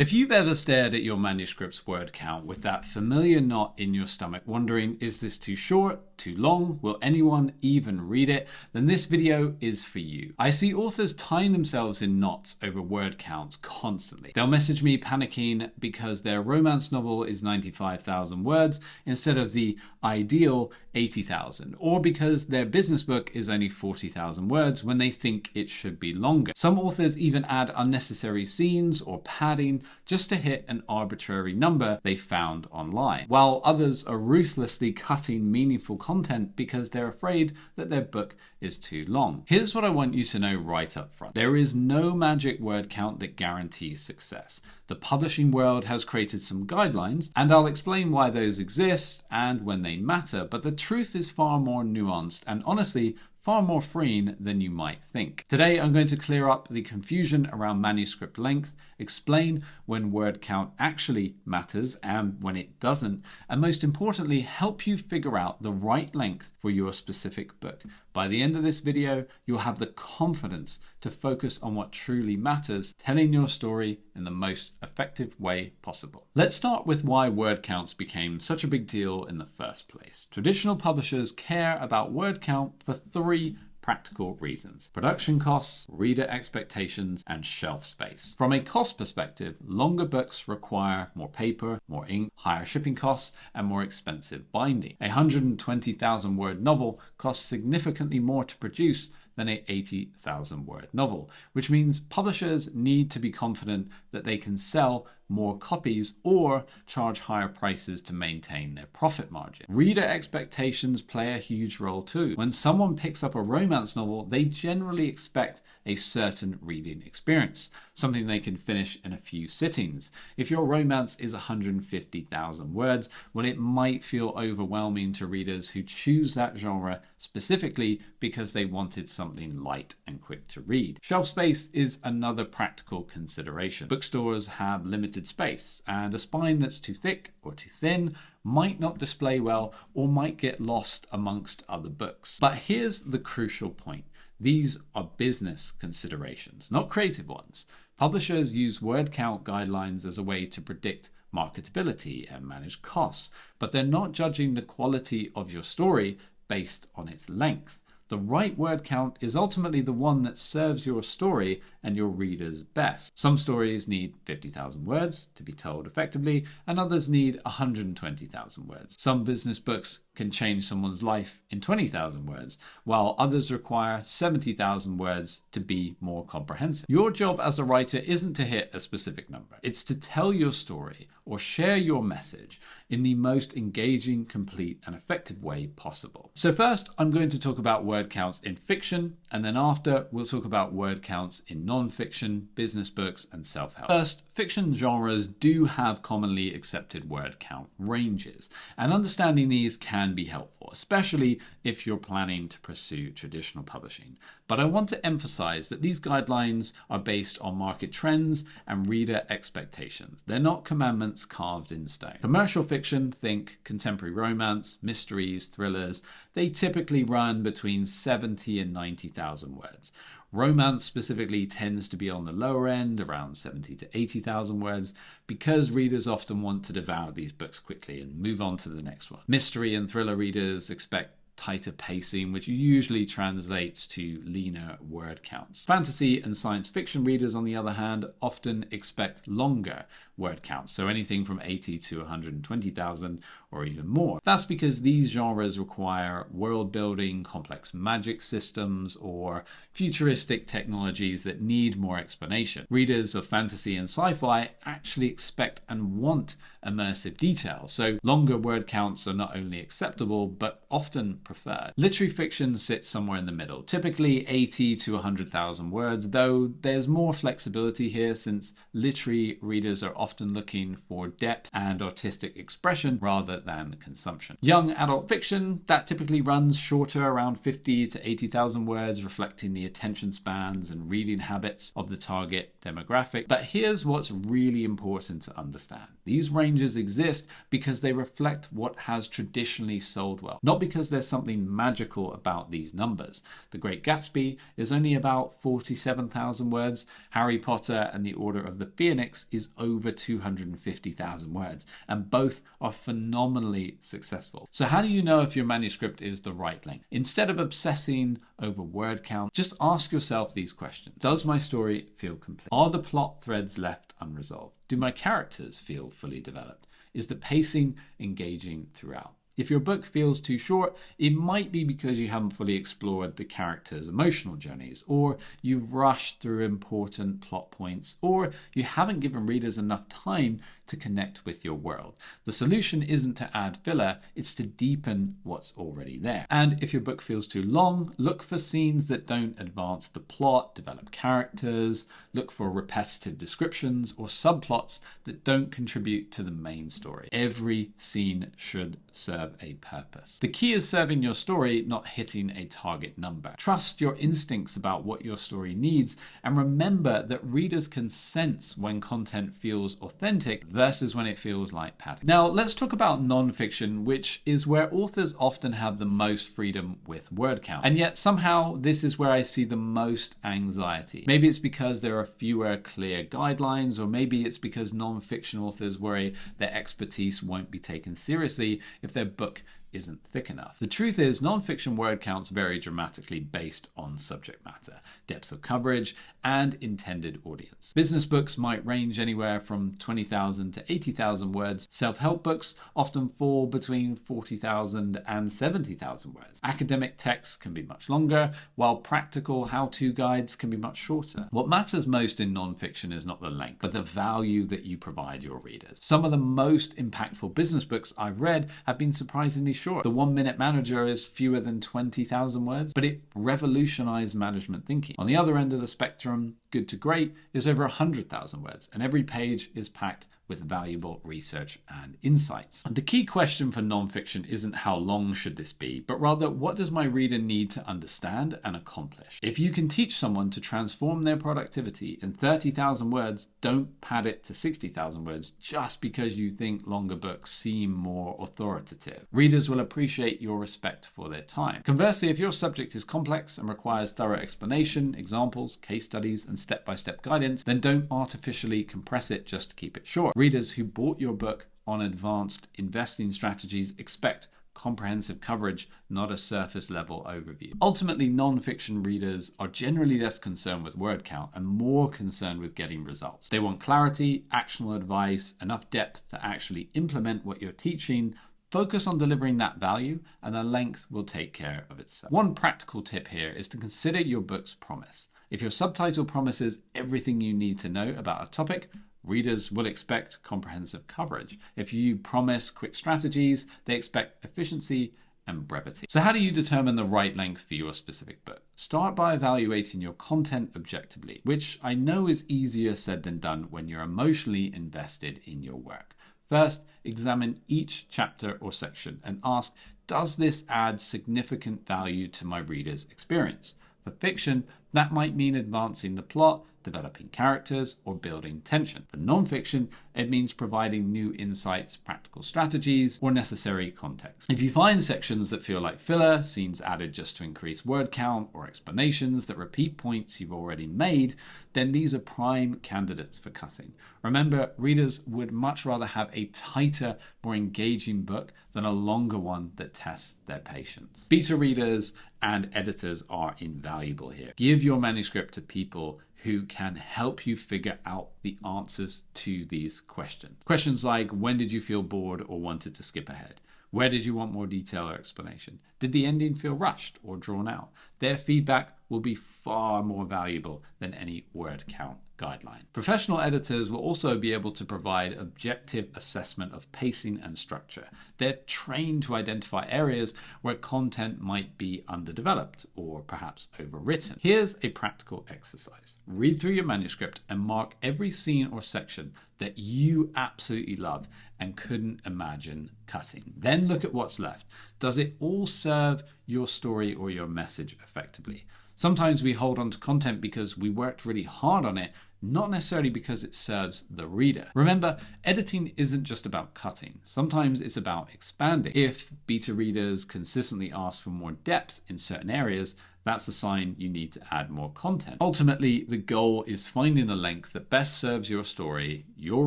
If you've ever stared at your manuscript's word count with that familiar knot in your stomach, wondering, is this too short, too long, will anyone even read it, then this video is for you. I see authors tying themselves in knots over word counts constantly. They'll message me panicking because their romance novel is 95,000 words instead of the ideal 80,000, or because their business book is only 40,000 words when they think it should be longer. Some authors even add unnecessary scenes or padding just to hit an arbitrary number they found online, while others are ruthlessly cutting meaningful content because they're afraid that their book is too long. Here's what I want you to know right up front. There is no magic word count that guarantees success. The publishing world has created some guidelines, and I'll explain why those exist and when they matter, but the truth is far more nuanced and honestly far more freeing than you might think. Today I'm going to clear up the confusion around manuscript length, explain when word count actually matters and when it doesn't, and most importantly help you figure out the right length for your specific book. By the end of this video, you'll have the confidence to focus on what truly matters, telling your story in the most effective way possible. Let's start with why word counts became such a big deal in the first place. Traditional publishers care about word count for three practical reasons: production costs, reader expectations, and shelf space. From a cost perspective, longer books require more paper, more ink, higher shipping costs, and more expensive binding. A 120,000 word novel costs significantly more to produce than a 80,000 word novel, which means publishers need to be confident that they can sell more copies or charge higher prices to maintain their profit margin. Reader expectations play a huge role too. When someone picks up a romance novel, they generally expect a certain reading experience, something they can finish in a few sittings. If your romance is 150,000 words, well, it might feel overwhelming to readers who choose that genre specifically because they wanted something light and quick to read. Shelf space is another practical consideration. Bookstores have limited space, and a spine that's too thick or too thin might not display well or might get lost amongst other books. But here's the crucial point. These are business considerations, not creative ones. Publishers use word count guidelines as a way to predict marketability and manage costs, but they're not judging the quality of your story based on its length. The right word count is ultimately the one that serves your story and your readers best. Some stories need 50,000 words to be told effectively, and others need 120,000 words. Some business books can change someone's life in 20,000 words, while others require 70,000 words to be more comprehensive. Your job as a writer isn't to hit a specific number. It's to tell your story or share your message in the most engaging, complete, and effective way possible. So first, I'm going to talk about word counts in fiction, and then after, we'll talk about word counts in non-fiction, business books, and self-help. First, fiction genres do have commonly accepted word count ranges, and understanding these can be helpful, especially if you're planning to pursue traditional publishing. But I want to emphasize that these guidelines are based on market trends and reader expectations. They're not commandments carved in stone. Commercial fiction, think contemporary romance, mysteries, thrillers, they typically run between 70 and 90,000 words. Romance specifically tends to be on the lower end, around 70 to 80,000 words, because readers often want to devour these books quickly and move on to the next one. Mystery and thriller readers expect tighter pacing, which usually translates to leaner word counts. Fantasy and science fiction readers, on the other hand, often expect longer word counts, so anything from 80 to 120,000 or even more. That's because these genres require world building, complex magic systems, or futuristic technologies that need more explanation. Readers of fantasy and sci-fi actually expect and want immersive detail, so longer word counts are not only acceptable but often preferred. Literary fiction sits somewhere in the middle, typically 80 to 100,000 words, though there's more flexibility here since literary readers are often looking for depth and artistic expression rather rather than consumption. Young adult fiction, that typically runs shorter, around 50 to 80,000 words, reflecting the attention spans and reading habits of the target demographic. But here's what's really important to understand. These ranges exist because they reflect what has traditionally sold well, not because there's something magical about these numbers. The Great Gatsby is only about 47,000 words. Harry Potter and the Order of the Phoenix is over 250,000 words, and both are phenomenally successful. So how do you know if your manuscript is the right length? Instead of obsessing over word count, just ask yourself these questions. Does my story feel complete? Are the plot threads left unresolved? Do my characters feel fully developed? Is the pacing engaging throughout? If your book feels too short, it might be because you haven't fully explored the characters' emotional journeys, or you've rushed through important plot points, or you haven't given readers enough time to connect with your world. The solution isn't to add filler, it's to deepen what's already there. And if your book feels too long, look for scenes that don't advance the plot, develop characters, look for repetitive descriptions or subplots that don't contribute to the main story. Every scene should serve a purpose. The key is serving your story, not hitting a target number. Trust your instincts about what your story needs, and remember that readers can sense when content feels authentic versus when it feels like padding. Now, let's talk about non-fiction, which is where authors often have the most freedom with word count. And yet somehow this is where I see the most anxiety. Maybe it's because there are fewer clear guidelines, or maybe it's because non-fiction authors worry their expertise won't be taken seriously if their book isn't thick enough. The truth is, non-fiction word counts vary dramatically based on subject matter, depth of coverage, and intended audience. Business books might range anywhere from 20,000 to 80,000 words. Self-help books often fall between 40,000 and 70,000 words. Academic texts can be much longer, while practical how-to guides can be much shorter. What matters most in non-fiction is not the length, but the value that you provide your readers. Some of the most impactful business books I've read have been surprisingly short. The 1 Minute Manager is fewer than 20,000 words, but it revolutionized management thinking. On the other end of the spectrum, Good to Great is over 100,000 words, and every page is packed with valuable research and insights. The key question for nonfiction isn't how long should this be, but rather what does my reader need to understand and accomplish? If you can teach someone to transform their productivity in 30,000 words, don't pad it to 60,000 words just because you think longer books seem more authoritative. Readers will appreciate your respect for their time. Conversely, if your subject is complex and requires thorough explanation, examples, case studies, and step-by-step guidance, then don't artificially compress it just to keep it short. Readers who bought your book on advanced investing strategies expect comprehensive coverage, not a surface level overview. Ultimately, non-fiction readers are generally less concerned with word count and more concerned with getting results. They want clarity, actionable advice, enough depth to actually implement what you're teaching. Focus on delivering that value, and the length will take care of itself. One practical tip here is to consider your book's promise. If your subtitle promises everything you need to know about a topic, readers will expect comprehensive coverage. If you promise quick strategies, they expect efficiency and brevity. So how do you determine the right length for your specific book? Start by evaluating your content objectively, which I know is easier said than done when you're emotionally invested in your work. First, examine each chapter or section and ask, does this add significant value to my reader's experience? For fiction, that might mean advancing the plot, developing characters, or building tension. For non-fiction, it means providing new insights, practical strategies, or necessary context. If you find sections that feel like filler, scenes added just to increase word count, or explanations that repeat points you've already made, then these are prime candidates for cutting. Remember, readers would much rather have a tighter, more engaging book than a longer one that tests their patience. Beta readers and editors are invaluable here. Give your manuscript to people who can help you figure out the answers to these questions. Questions like, when did you feel bored or wanted to skip ahead? Where did you want more detail or explanation? Did the ending feel rushed or drawn out? Their feedback will be far more valuable than any word count guideline. Professional editors will also be able to provide objective assessment of pacing and structure. They're trained to identify areas where content might be underdeveloped or perhaps overwritten. Here's a practical exercise. Read through your manuscript and mark every scene or section that you absolutely love and couldn't imagine cutting. Then look at what's left. Does it all serve your story or your message effectively? Sometimes we hold on to content because we worked really hard on it, not necessarily because it serves the reader. Remember, editing isn't just about cutting. Sometimes it's about expanding. If beta readers consistently ask for more depth in certain areas, that's a sign you need to add more content. Ultimately, the goal is finding the length that best serves your story, your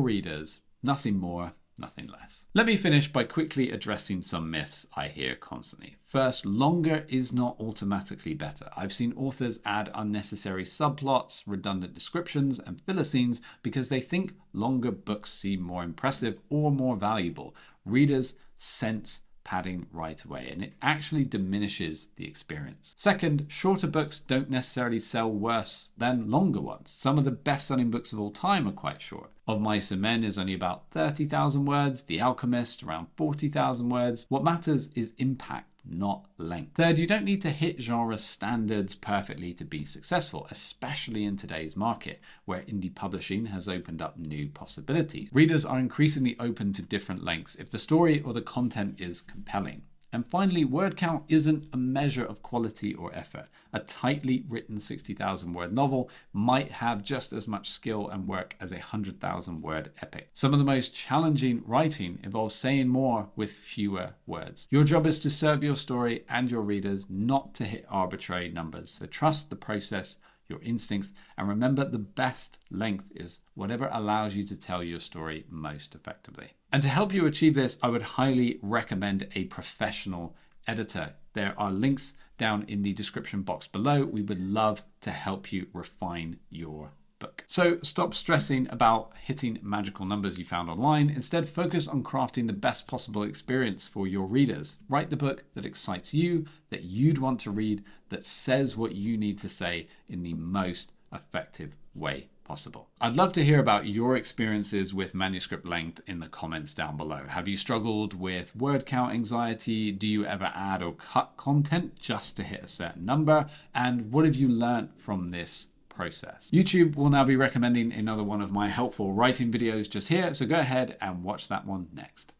readers, nothing more, nothing less. Let me finish by quickly addressing some myths I hear constantly. First, longer is not automatically better. I've seen authors add unnecessary subplots, redundant descriptions, and filler scenes because they think longer books seem more impressive or more valuable. Readers sense padding right away, and it actually diminishes the experience. Second, shorter books don't necessarily sell worse than longer ones. Some of the best-selling books of all time are quite short. Of Mice and Men is only about 30,000 words, The Alchemist around 40,000 words. What matters is impact, not length. Third, you don't need to hit genre standards perfectly to be successful, especially in today's market, where indie publishing has opened up new possibilities. Readers are increasingly open to different lengths if the story or the content is compelling. And finally, word count isn't a measure of quality or effort. A tightly written 60,000 word novel might have just as much skill and work as a 100,000 word epic. Some of the most challenging writing involves saying more with fewer words. Your job is to serve your story and your readers, not to hit arbitrary numbers. So trust the process, your instincts, and remember the best length is whatever allows you to tell your story most effectively. And to help you achieve this, I would highly recommend a professional editor. There are links down in the description box below. We would love to help you refine your book. So stop stressing about hitting magical numbers you found online. Instead, focus on crafting the best possible experience for your readers. Write the book that excites you, that you'd want to read, that says what you need to say in the most effective way possible. I'd love to hear about your experiences with manuscript length in the comments down below. Have you struggled with word count anxiety? Do you ever add or cut content just to hit a certain number? And what have you learned from this process? YouTube will now be recommending another one of my helpful writing videos just here, so go ahead and watch that one next.